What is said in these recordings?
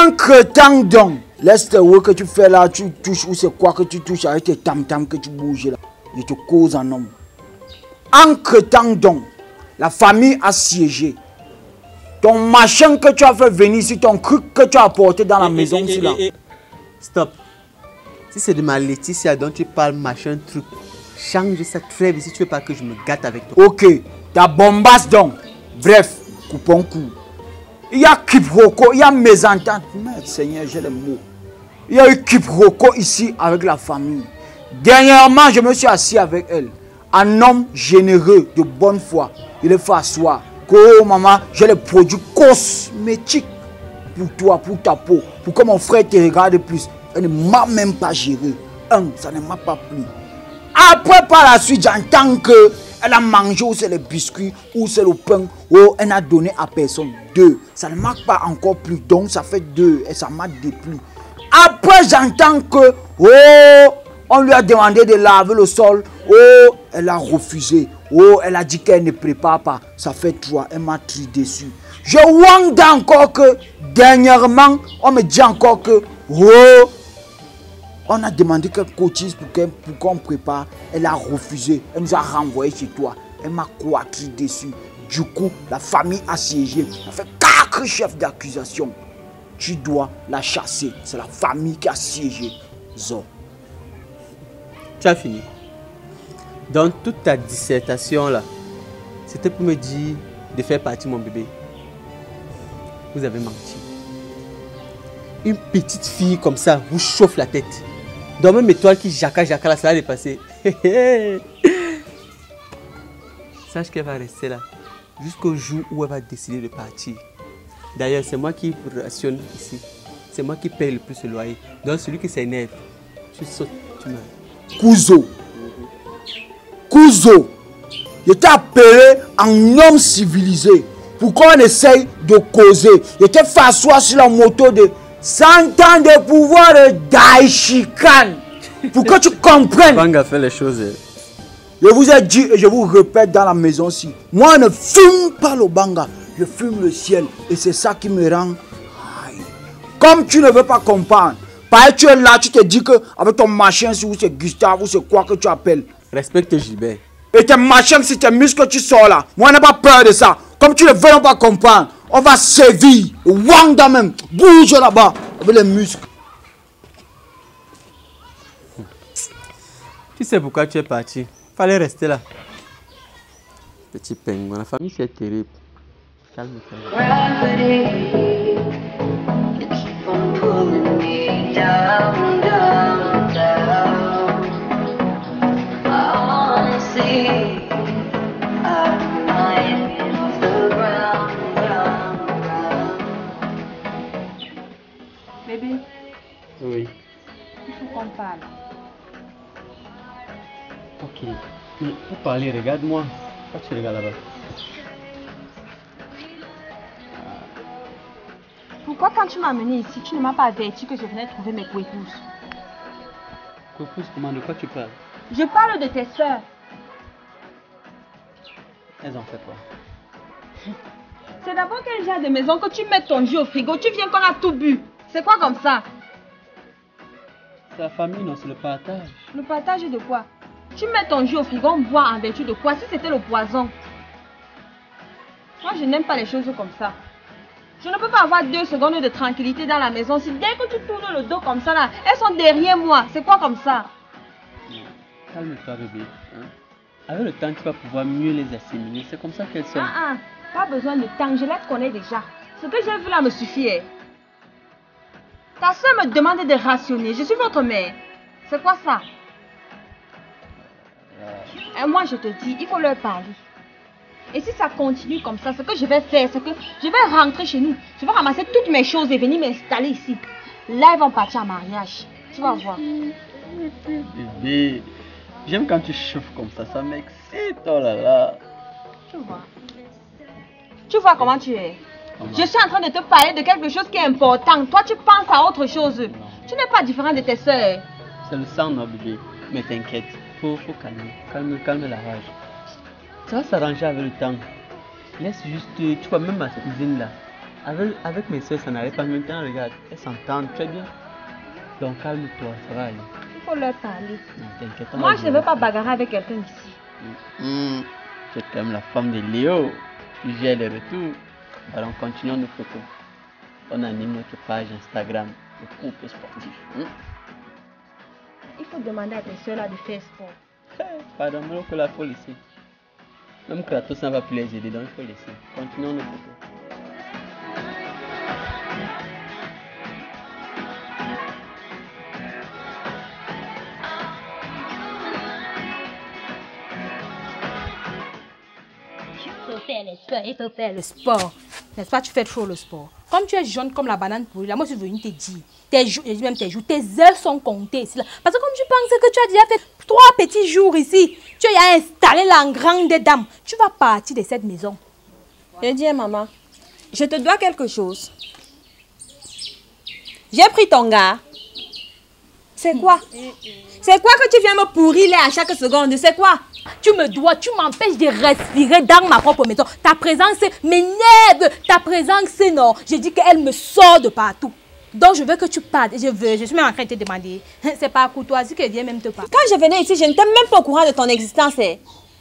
Entre-temps donc, laisse tes work que tu fais là, tu touches ou c'est quoi que tu touches avec tes tam-tam que tu bouges là. Je te cause en homme. Entre-temps donc, la famille a siégé. Ton machin que tu as fait venir ici, ton truc que tu as apporté dans la maison ici là. Stop. Si c'est de ma Laetitia dont tu parles, machin, truc, change cette trêve si tu veux pas que je me gâte avec toi. Ok, ta bombasse donc. Bref, coupons court. Il y a quiproquo, il y a mésentente. Merde, Seigneur, j'ai les mots. Il y a eu quiproquo ici avec la famille. Dernièrement, je me suis assis avec elle. Un homme généreux, de bonne foi. Il est fait asseoir. Oh maman, j'ai les produits cosmétiques pour toi, pour ta peau. Pour que mon frère te regarde plus. Elle ne m'a même pas géré. Ça ne m'a pas plu. Après, par la suite, j'entends que elle a mangé ou c'est les biscuits ou c'est le pain. Oh, elle n'a donné à personne. 2. Ça ne marque pas encore plus. Donc, ça fait 2 et ça m'a déplu. Après, j'entends que on lui a demandé de laver le sol. Oh, elle a refusé. Oh, elle a dit qu'elle ne prépare pas. Ça fait 3. Elle m'a tri dessus. Je wonder encore que dernièrement, on me dit encore que on a demandé qu'elle cotise pour qu'on prépare. Elle a refusé. Elle nous a renvoyé chez toi. Elle m'a quattré dessus. Du coup, la famille a siégé. Elle a fait 4 chefs d'accusation. Tu dois la chasser. C'est la famille qui a siégé. Zo. Tu as fini. Dans toute ta dissertation là, c'était pour me dire de faire partir mon bébé. Vous avez menti. Une petite fille comme ça vous chauffe la tête. Dans même étoile qui jacka là, ça va dépasser. Sache qu'elle va rester là jusqu'au jour où elle va décider de partir. D'ailleurs, c'est moi qui rationne ici. C'est moi qui paye le plus le loyer. Donc celui qui s'énerve, tu sautes, tu meurs. Kuzo, je t'ai appelé un homme civilisé pour qu'on essaye de causer. Je t'ai fait asseoir sur la moto de 100 ans de pouvoir de Daishikan. Pour que tu comprennes. Banga fait les choses. Je vous ai dit et je vous répète dans la maison ci. Moi, je ne fume pas le banga. Je fume le ciel. Et c'est ça qui me rend. Comme tu ne veux pas comprendre. Pareil, tu es là, tu te dis que avec ton machin, si c'est Gustave ou c'est quoi que tu appelles. Respecte Gilbert. Et tes machins, si tes muscles, tu sors là. Moi, je n'ai pas peur de ça. Comme tu ne veux pas comprendre, on va sévir. Wanda même. Bouge là-bas. Avec les muscles. Tu sais pourquoi tu es parti? Fallait rester là. Petit pingouin, la famille c'est terrible. Calme-toi. Bébé. Oui. Il faut qu'on parle. Ok. Mais pour parler, regarde-moi. Pourquoi tu regardes là-bas? Pourquoi quand tu m'as amené ici, tu ne m'as pas averti que je venais trouver mes coépouses? Coépouses, comment? De quoi tu parles? Je parle de tes soeurs. Elles ont fait quoi? C'est d'abord quel genre de maison que tu mets ton jus au frigo, tu viens qu'on a tout bu. C'est quoi comme ça? C'est la famille, non? C'est le partage. Le partage de quoi? Tu mets ton jus au frigo, on boit en vertu de quoi? Si c'était le poison. Moi, je n'aime pas les choses comme ça. Je ne peux pas avoir 2 secondes de tranquillité dans la maison. Si dès que tu tournes le dos comme ça, là, elles sont derrière moi. C'est quoi comme ça? Calme-toi, bébé. Hein? Avec le temps, tu vas pouvoir mieux les assimiler. C'est comme ça qu'elles sont. Pas besoin de temps. Je les connais déjà. Ce que j'ai vu là me suffit. Ta soeur me demande de rationner. Je suis votre mère. C'est quoi ça? Et moi, je te dis, il faut leur parler. Et si ça continue comme ça, ce que je vais faire, c'est que je vais rentrer chez nous. Je vais ramasser toutes mes choses et venir m'installer ici. Là, ils vont partir en mariage. Tu vas voir. Bébé, j'aime quand tu chauffes comme ça m'excite, oh là là. Tu vois. Tu vois comment tu es. Comment? Je suis en train de te parler de quelque chose qui est important. Toi, tu penses à autre chose. Non. Tu n'es pas différent de tes soeurs. C'est le sang, non, bébé. Mais t'inquiète, faut calmer. Calme la rage. Ça va s'arranger avec le temps. Laisse juste, tu vois, même ma cousine là. Avec mes soeurs, ça n'allait pas. Maintenant, regarde, elles s'entendent très bien. Donc calme-toi, ça va aller. Il faut leur parler. Non, t'inquiète. Moi, je ne veux pas bagarrer avec quelqu'un d'ici. Tu es quand même la femme de Léo. Tu gères les retours. Alors, continuons nos photos. On anime notre page Instagram, le couple sportif. Il faut demander à tes soeurs là de faire sport. Pardon, mais il faut laisser. Même Kratos n'a pas pu les aider, donc il faut laisser. Continuons nos photos. Il faut faire le sport. N'est-ce pas, tu fais trop le sport. Comme tu es jaune comme la banane pourrie, là, moi je suis venue te dire, tes jours, je dis même tes jours, tes heures sont comptées ici. Là. Parce que comme tu penses que tu as déjà fait 3 petits jours ici, tu as installé la grande dame, tu vas partir de cette maison. Je dis à maman, je te dois quelque chose. J'ai pris ton gars. C'est quoi? C'est quoi que tu viens me pourrir là à chaque seconde? C'est quoi? Tu me dois, tu m'empêches de respirer dans ma propre maison. Ta présence m'énerve. Ta présence, non. Je dis qu'elle me sort de partout. Donc je veux que tu partes. Je suis même en train de te demander. C'est pas courtoisie que vient même te parler. Quand je venais ici, je n'étais même pas au courant de ton existence.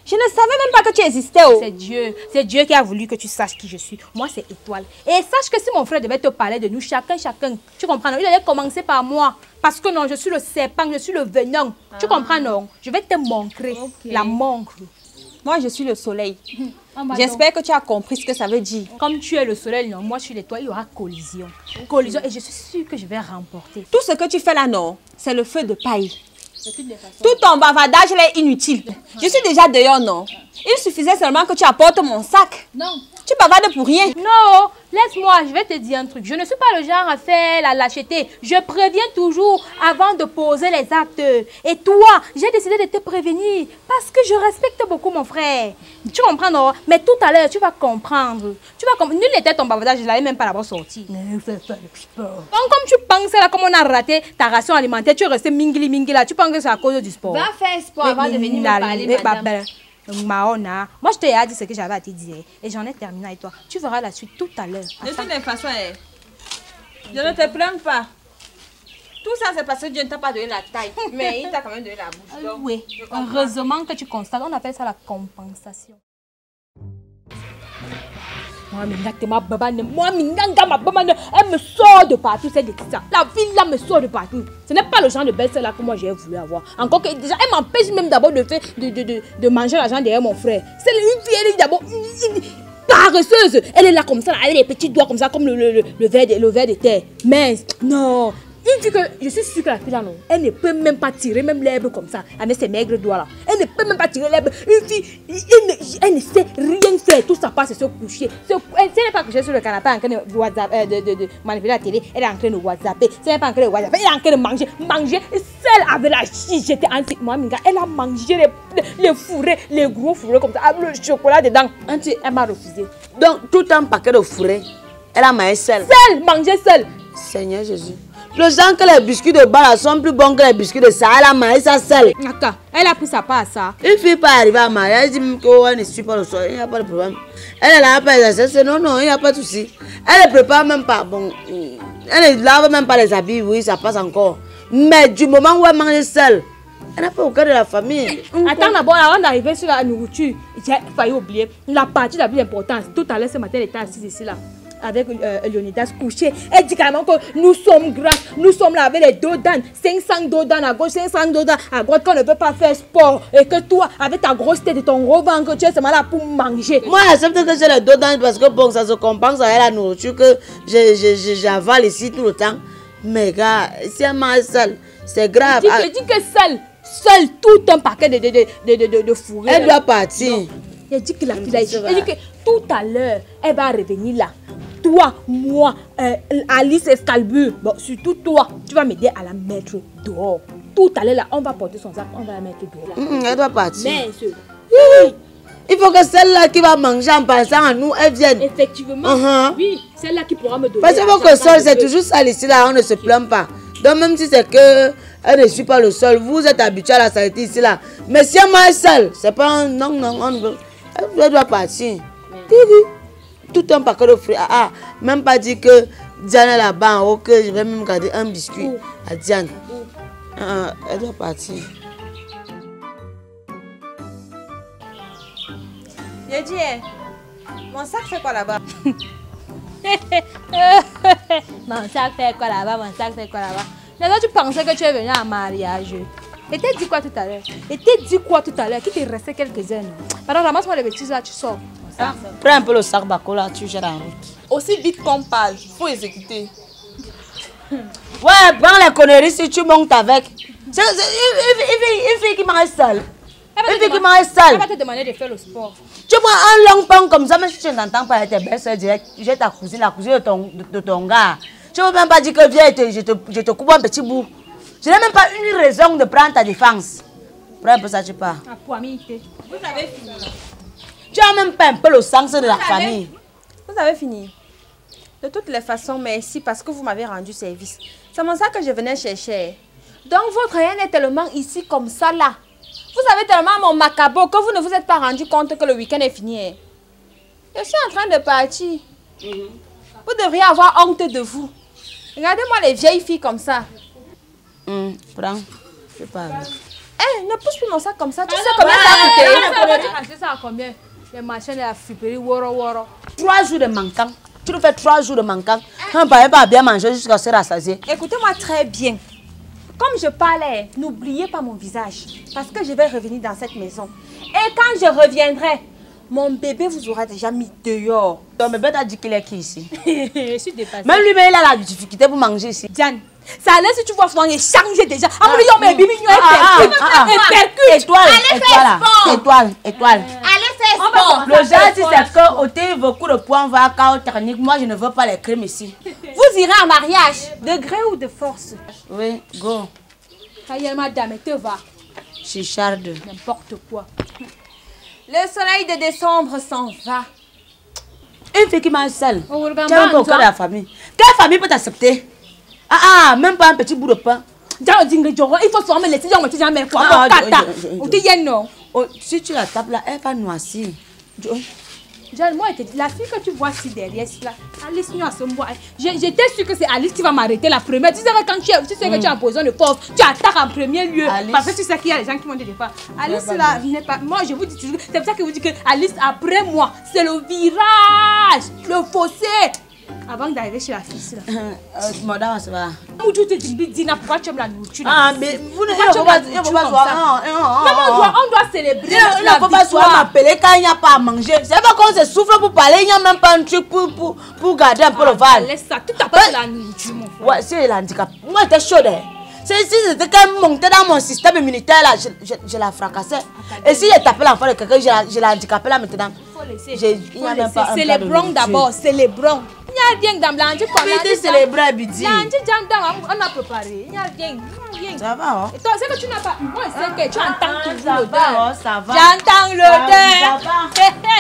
Je ne savais même pas que tu existais. C'est Dieu qui a voulu que tu saches qui je suis. Moi, c'est Étoile. Et sache que si mon frère devait te parler de nous, chacun, tu comprends, non? Il allait commencer par moi. Parce que non, je suis le serpent, je suis le venin. Tu comprends, non? Je vais te montrer la montre. Moi, je suis le soleil. J'espère que tu as compris ce que ça veut dire. Comme tu es le soleil, non, moi je suis l'étoile, il y aura collision. Collision, et je suis sûre que je vais remporter. Tout ce que tu fais là, non, c'est le feu de paille. Tout ton bavardage là est inutile. Je suis déjà dehors, non? Il suffisait seulement que tu apportes mon sac. Non. Tu bavardes pour rien. Non, laisse-moi, je vais te dire un truc. Je ne suis pas le genre à faire la lâcheté. Je préviens toujours avant de poser les actes. Et toi, j'ai décidé de te prévenir parce que je respecte beaucoup mon frère. Tu comprends, non? Mais tout à l'heure, tu vas comprendre. Nul n'était ton bavardage, je ne l'avais même pas d'abord sorti. Donc, comme tu penses là, comme on a raté ta ration alimentaire, tu es resté mingili là. Tu penses que c'est à cause du sport. Va faire sport avant de venir me parler, madame. Mahona, moi je t'ai dit ce que j'avais à te dire et j'en ai terminé avec toi. Tu verras la suite tout à l'heure. De toute façon, je ne te plains pas. Tout ça c'est parce que Dieu ne t'a pas donné la taille, mais il t'a quand même donné la bouche. Donc, oui, heureusement que tu constates, on appelle ça la compensation. Moi, elle me sort de partout, c'est de ça. La ville là me sort de partout. Ce n'est pas le genre de belle-sœur là que moi j'ai voulu avoir. Encore que déjà, elle m'empêche même d'abord de manger l'argent derrière mon frère. C'est une fille, elle est d'abord paresseuse. Elle est là comme ça, avec les petits doigts comme ça, comme le verre de terre. Mais non. Il dit que je suis sûre que la fille là, non, elle ne peut même pas tirer même l'herbe comme ça, avec ses maigres doigts là. Elle ne peut même pas tirer l'herbe. Une fille, elle ne sait rien faire. Tout ça passe se coucher. Elle n'est pas couchée sur le canapé en train de WhatsApp, de manipuler la télé. Elle est en train de WhatsApper. Elle n'est pas en train de WhatsApper. Elle est en train de manger. Manger seule avec la chiche. J'étais anti. Moi, elle a mangé les fourrés, les gros fourrés comme ça, avec le chocolat dedans. Anti, elle m'a refusé. Donc, tout un paquet de fourrés, elle a mangé seule. Seule, manger seule. Seigneur Jésus. Le sang que les biscuits de bas sont plus bons que les biscuits de ça. Elle a mangé ça seule. Elle a pris sa part à ça. Une fille pas arriver à marier. Elle dit qu'elle ne suit pas le soir. Il n'y a pas de problème. Elle est là, elle non, il n'y a pas de souci. Elle ne prépare même pas. Bon, elle ne lave même pas les habits. Oui, ça passe encore. Mais du moment où elle mange seule, elle n'a pas aucun de la famille. Attends d'abord, avant d'arriver sur la nourriture, j'ai failli oublier la partie la plus importante. Tout à l'heure, ce matin, elle était assise ici là. Avec Leonidas couché. Elle dit carrément que nous sommes grasses. Nous sommes là avec les dos d'âne. 500 dos d'âne à gauche, 500 dos d'âne à droite. Qu'on ne peut pas faire sport. Et que toi, avec ta grosse tête et ton gros ventre, tu es seulement là pour manger. Moi, j'accepte que j'ai les dos d'âne parce que bon, ça se compense avec la nourriture que j'avale ici tout le temps. Mais gars, si elle mange seule, c'est grave. Je dis que seule, tout un paquet de fourrés. Elle doit partir. Il a dit que la fille là, il dit que tout à l'heure, elle va revenir là. Toi, moi, Alice Escalbur, bon, surtout toi, tu vas m'aider à la mettre dehors. Tout à l'heure là, on va porter son sac, on va la mettre dehors. Elle doit partir. Mais il faut que celle-là qui va manger en passant à nous, elle vienne. Effectivement, oui, celle-là qui pourra me donner. Parce que le sol, c'est toujours sale ici, là, on ne se plaint pas. Donc même si c'est que elle ne suit pas le sol, vous êtes habitué à la saleté ici, là. Mais si elle mange seule, c'est pas un non, elle doit partir. Tout un paquet de fruits. Même pas dire que Diane est là-bas en haut, que je vais même garder un biscuit à Diane. Elle doit partir. J'ai dit, mon sac fait quoi là-bas? Mon sac fait quoi là-bas? Mon sac fait quoi là-bas? Là, tu pensais que tu es venu en mariage. Et t'as dit quoi tout à l'heure? Et t'as dit quoi tout à l'heure? Qu'il te restait quelques heures. Pardon, ramasse-moi les bêtises là, tu sors. Prends un peu le sac Bako là, tu gères en route. Aussi vite qu'on parle, faut exécuter. Ouais, prends les conneries si tu montes avec. C'est une fille qui mange seule. Une fille qui mange seule. Elle va te demander de faire le sport. Tu prends un long pain comme ça, même si tu n'entends pas tes belles-sœurs direct, j'ai ta cousine, la cousine de ton gars. Tu ne veux même pas dire que viens, je te coupe un petit bout. Je n'ai même pas une raison de prendre ta défense. Prends un peu ça, tu pars. Vous avez fini. Tu as même pas un peu le sens de la famille. Vous avez fini. De toutes les façons, merci parce que vous m'avez rendu service. C'est mon ça que je venais chercher. Donc votre haine est tellement ici comme ça là. Vous avez tellement mon macabre que vous ne vous êtes pas rendu compte que le week-end est fini. Je suis en train de partir. Vous devriez avoir honte de vous. Regardez-moi les vieilles filles comme ça. Prends. Je parle. Eh, ne pousse plus mon sac comme ça. Tu sais combien ça a coûté? Acheter ça à combien? Les machins de la friperie, woro. 3 jours de manquant. Tu nous fais 3 jours de manquant. On ne va pas bien manger jusqu'à se rassasier. Écoutez-moi très bien. Comme je parlais, n'oubliez pas mon visage. Parce que je vais revenir dans cette maison. Et quand je reviendrai, mon bébé vous aura déjà mis dehors. Ton bébé t'a dit qu'il est qui ici? Je suis dépassée. Même lui, il a la difficulté pour manger ici. Diane, ça allait si tu vois souvent, il change déjà. Étoile. Allez faire sport. Le genre, si c'est que ôter beaucoup de points, va à chaos technique. Moi, je ne veux pas les crimes ici. Vous irez en mariage, de gré ou de force. Oui, go. Madame, te va. Chicharde. N'importe quoi. Le soleil de décembre s'en va. Une fille qui mange seule. Tu as un peu au cœur de la famille. Quelle famille peut t'accepter? Même pas un petit bout de pain. Il faut se me laisser, on me dit jamais quoi. Si tu la tapes là, elle va noircir. Moi, la fille que tu vois ici derrière, là, Alice, j'étais sûre que c'est Alice qui va m'arrêter la première. Tu sais que quand tu sais que tu es en position de force, tu attaques en premier lieu. Alice. Parce que tu sais qu'il y a des gens qui m'ont dit des fois. Alice, là, n'est pas. Moi, je vous dis toujours. C'est pour ça que vous dites que Alice, après moi, c'est le virage, le fossé. Avant d'arriver chez la fille, là. Madame, ça va. Pourquoi tu aimes la nourriture? Mais vous ne pouvez pas. On doit célébrer. Il ne faut pas souvent m'appeler quand il n'y a pas à manger. C'est pas qu'on se souffle pour parler, il n'y a même pas un truc pour garder un peu le val. Laisse ça, tout à fait la nourriture, mon frère. Ouais, c'est l'handicap. Moi, j'étais chaude. Si c'était qu'elle montait dans mon système immunitaire, là, je la fracassais. Et si j'ai tapé l'enfant de quelqu'un, je l'ai handicapé là maintenant. Célébrons d'abord, célébrons. Il n'y a rien dans l'ange. Mais célébrer, Bidi. On a préparé. Il n'y a rien. Ça va, hein? Et toi, c'est que tu n'as pas. Moi, c'est que tu entends toujours l'odeur. Ça va. J'entends l'odeur.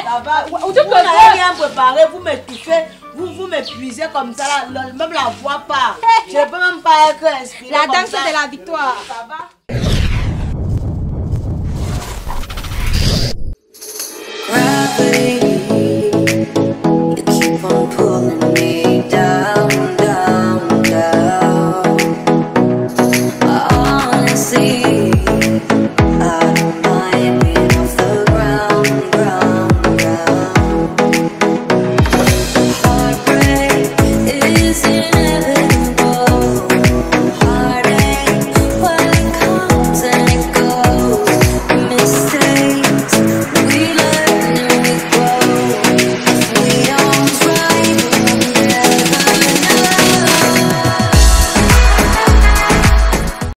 Ça va. Vous n'avez rien préparé, vous m'étouffez. Vous m'épuisez comme ça, même la voix part. Je ne peux même pas être inspirée. La danse de la victoire. Ça va.